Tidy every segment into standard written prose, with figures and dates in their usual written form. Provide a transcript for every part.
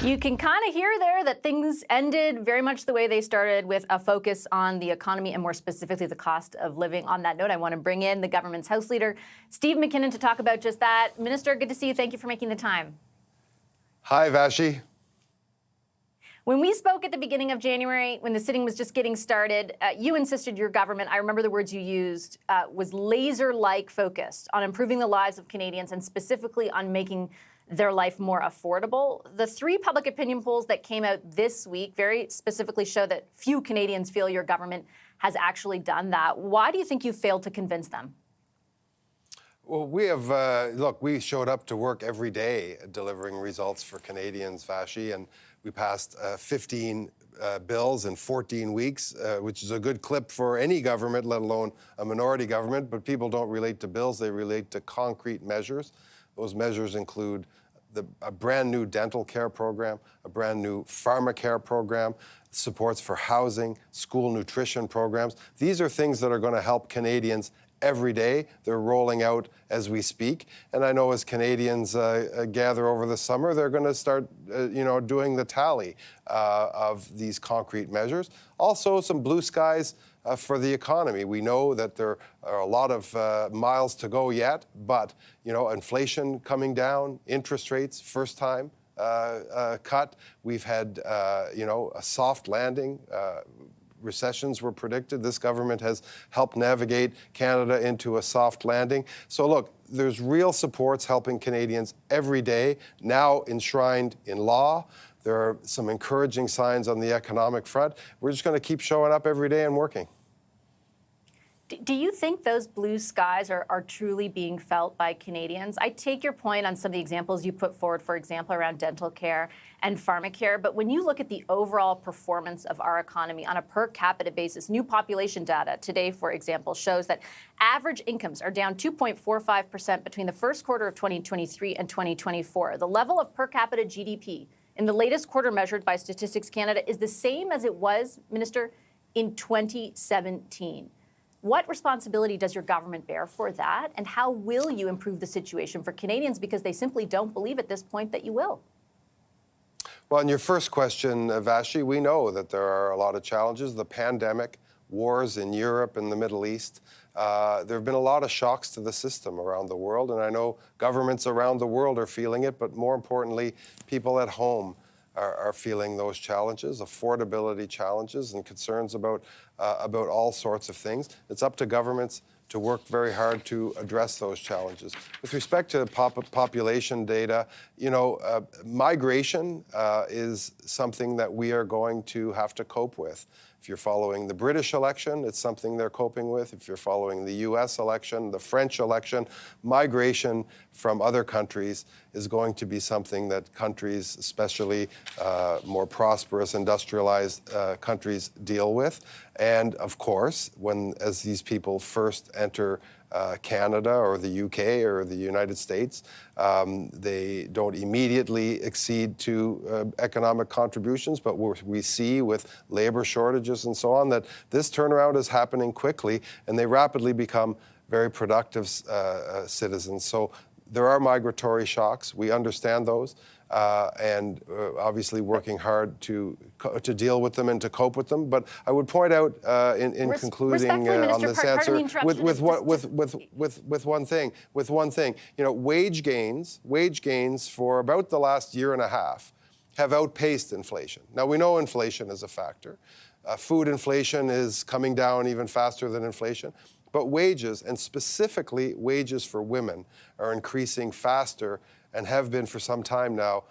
You can kind of hear there that things ended very much the way they started, with a focus on the economy and more specifically the cost of living. On that note, I want to bring in the government's House Leader Steven MacKinnon to talk about just that. Minister, good to see you. Thank you for making the time. Hi, Vassy. When we spoke at the beginning of January, when the sitting was just getting started, you insisted your government, I remember the words you used, was laser-like focused on improving the lives of Canadians and specifically on making their life more affordable. The 3 public opinion polls that came out this week very specifically show that few Canadians feel your government has actually done that. Why do you think you failed to convince them? Well, we have, look, we showed up to work every day delivering results for Canadians, Vassy, and we passed 15 bills in 14 weeks, which is a good clip for any government, let alone a minority government. But people don't relate to bills, they relate to concrete measures. Those measures include a brand new dental care program, a brand new pharmacare program, supports for housing, school nutrition programs. These are things that are going to help Canadians every day. They're rolling out as we speak. And I know as Canadians gather over the summer, they're going to start doing the tally of these concrete measures. Also, some blue skies for the economy. We know that there are a lot of miles to go yet, but inflation coming down, interest rates first time cut. We've had a soft landing. Recessions were predicted. This government has helped navigate Canada into a soft landing. So look, there's real supports helping Canadians every day, now enshrined in law. There are some encouraging signs on the economic front. We're just going to keep showing up every day and working. Do you think those blue skies are truly being felt by Canadians? I take your point on some of the examples you put forward, for example, around dental care and pharmacare. But when you look at the overall performance of our economy on a per capita basis, new population data today, for example, shows that average incomes are down 2.45% between the first quarter of 2023 and 2024. The level of per capita GDP in the latest quarter measured by Statistics Canada is the same as it was, Minister, in 2017. What responsibility does your government bear for that? And how will you improve the situation for Canadians? Because they simply don't believe at this point that you will. Well, in your first question, Vassy, we know that there are a lot of challenges. The pandemic, wars in Europe and the Middle East. There have been a lot of shocks to the system around the world. And I know governments around the world are feeling it, but more importantly, people at home are feeling those challenges, affordability challenges and concerns about all sorts of things. It's up to governments to work very hard to address those challenges. With respect to population data, migration is something that we are going to have to cope with. If you're following the British election, it's something they're coping with. If you're following the US election, the French election, migration from other countries is going to be something that countries, especially more prosperous, industrialized countries, deal with. And of course, as these people first enter Canada or the UK or the United States, they don't immediately accede to economic contributions, but we see with labor shortages and so on that this turnaround is happening quickly and they rapidly become very productive citizens. So there are migratory shocks. We understand those. And obviously working hard to deal with them and to cope with them. But I would point out in concluding on this answer with one thing. Wage gains for about the last year and a half have outpaced inflation. Now we know inflation is a factor. Food inflation is coming down even faster than inflation. But wages, and specifically wages for women, are increasing faster and have been for some time now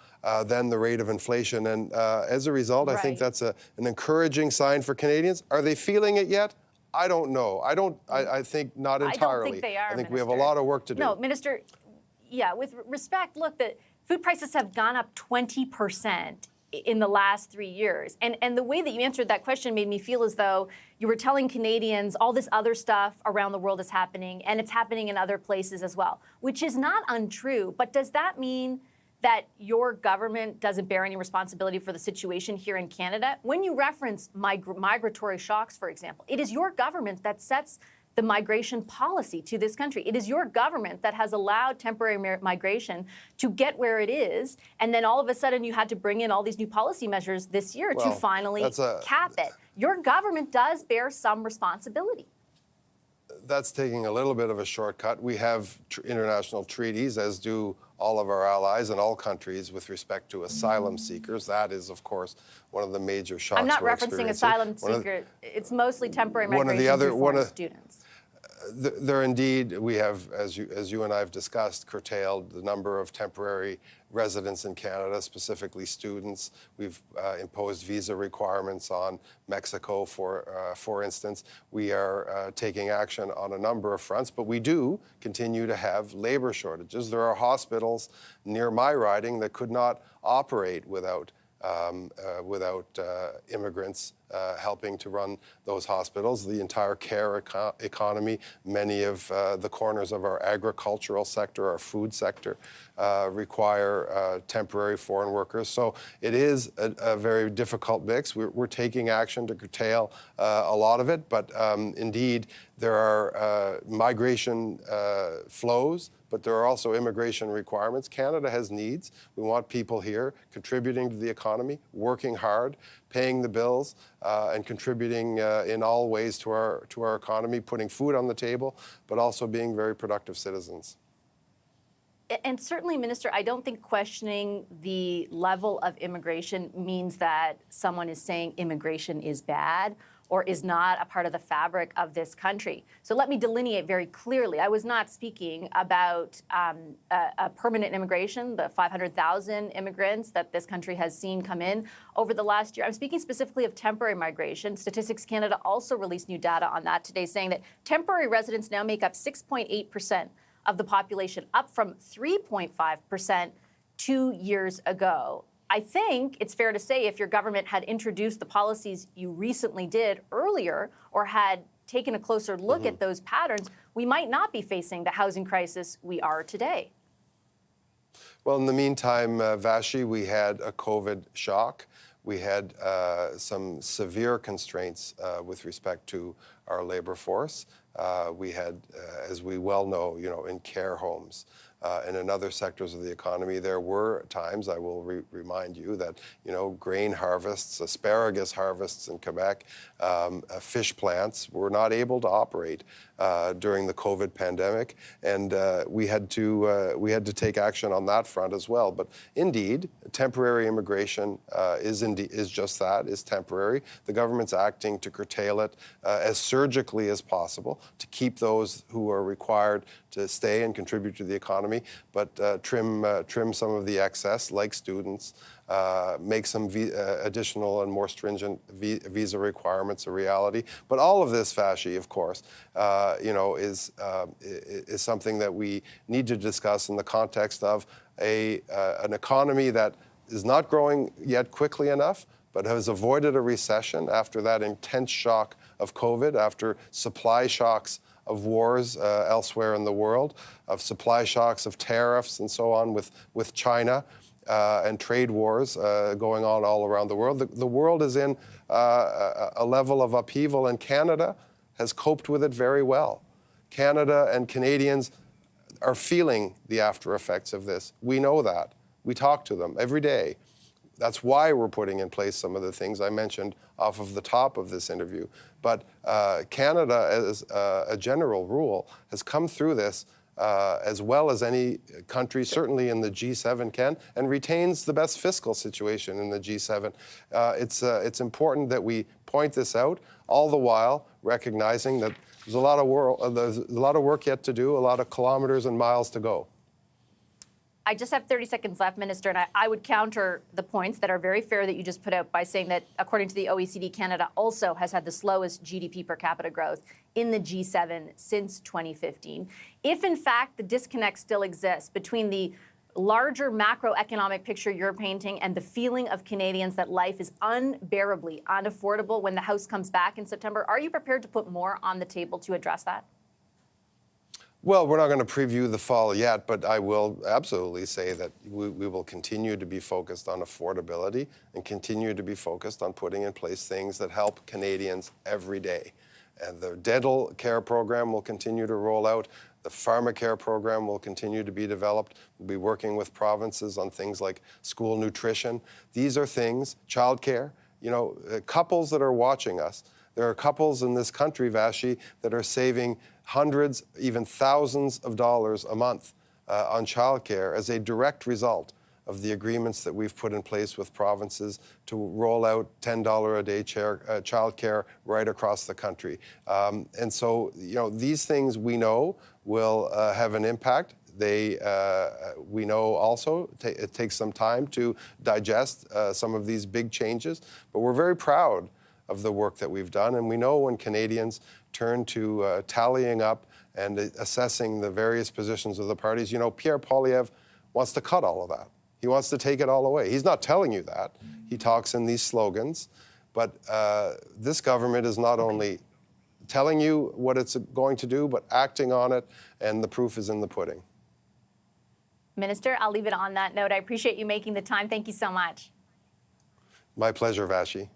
than the rate of inflation. And as a result, I think that's an encouraging sign for Canadians. Are they feeling it yet? I don't know. I think not entirely. I don't think they are, I think Minister. we have a lot of work to do. No, Minister, yeah, with respect, look, the food prices have gone up 20% in the last 3 years. And the way that you answered that question made me feel as though you were telling Canadians all this other stuff around the world is happening, and it's happening in other places as well, which is not untrue. But does that mean that your government doesn't bear any responsibility for the situation here in Canada? When you reference migratory shocks, for example, it is your government that sets the migration policy to this country. It is your government that has allowed temporary migration to get where it is, and then all of a sudden you had to bring in all these new policy measures this year to finally cap it. Your government does bear some responsibility. That's taking a little bit of a shortcut. We have international treaties, as do all of our allies and all countries with respect to asylum seekers. That is, of course, one of the major shocks I'm not we're referencing asylum seekers. It's mostly temporary migration for foreign students. There indeed, we have, as you and I have discussed, curtailed the number of temporary residents in Canada, specifically students. We've imposed visa requirements on Mexico, for instance. We are taking action on a number of fronts, but we do continue to have labor shortages. There are hospitals near my riding that could not operate without immigrants helping to run those hospitals. The entire care economy, many of the corners of our agricultural sector, our food sector, require temporary foreign workers. So it is a very difficult mix. We're taking action to curtail a lot of it, but indeed there are migration flows, but there are also immigration requirements. Canada has needs. We want people here contributing to the economy, working hard, paying the bills, and contributing in all ways to our economy, putting food on the table, but also being very productive citizens. And certainly, Minister, I don't think questioning the level of immigration means that someone is saying immigration is bad or is not a part of the fabric of this country. So let me delineate very clearly. I was not speaking about a permanent immigration, the 500,000 immigrants that this country has seen come in over the last year. I'm speaking specifically of temporary migration. Statistics Canada also released new data on that today, saying that temporary residents now make up 6.8% of the population, up from 3.5% 2 years ago. I think it's fair to say if your government had introduced the policies you recently did earlier or had taken a closer look at those patterns, we might not be facing the housing crisis we are today. Well, in the meantime, Vassy, we had a COVID shock. We had some severe constraints with respect to our labor force. We had, as we well know, in care homes and in other sectors of the economy, there were times, I will remind you, that, grain harvests, asparagus harvests in Quebec, fish plants were not able to operate during the COVID pandemic, and we had to take action on that front as well. But indeed, temporary immigration is just that, is temporary. The government's acting to curtail it as surgically as possible to keep those who are required to stay and contribute to the economy, but trim some of the excess, like students, make some additional and more stringent visa requirements a reality. But all of this, Vassy, of course, is something that we need to discuss in the context of an economy that is not growing yet quickly enough, but has avoided a recession after that intense shock of COVID, after supply shocks of wars elsewhere in the world, of supply shocks of tariffs and so on with China, and trade wars going on all around the world. The world is in a level of upheaval, and Canada has coped with it very well. Canada and Canadians are feeling the after effects of this. We know that. We talk to them every day. That's why we're putting in place some of the things I mentioned off of the top of this interview. But Canada, as a general rule, has come through this as well as any country, certainly in the G7 can, and retains the best fiscal situation in the G7. It's important that we point this out, all the while recognizing that there's a lot of work yet to do, a lot of kilometers and miles to go. I just have 30 seconds left, Minister, and I would counter the points that are very fair that you just put out by saying that, according to the OECD, Canada also has had the slowest GDP per capita growth in the G7 since 2015. If, in fact, the disconnect still exists between the larger macroeconomic picture you're painting and the feeling of Canadians that life is unbearably unaffordable when the House comes back in September, are you prepared to put more on the table to address that? Well, we're not going to preview the fall yet, but I will absolutely say that we will continue to be focused on affordability and continue to be focused on putting in place things that help Canadians every day. And the dental care program will continue to roll out. The pharmacare program will continue to be developed. We'll be working with provinces on things like school nutrition. These are things, childcare, couples that are watching us. There are couples in this country, Vassy, that are saving hundreds, even thousands of dollars a month on childcare as a direct result of the agreements that we've put in place with provinces to roll out $10 a day childcare right across the country. And so, these things we know will have an impact. We know also it takes some time to digest some of these big changes, but we're very proud of the work that we've done. And we know when Canadians turn to tallying up and assessing the various positions of the parties, Pierre Poilievre wants to cut all of that. He wants to take it all away. He's not telling you that. He talks in these slogans. But this government is not only telling you what it's going to do, but acting on it, and the proof is in the pudding. Minister, I'll leave it on that note. I appreciate you making the time. Thank you so much. My pleasure, Vassy.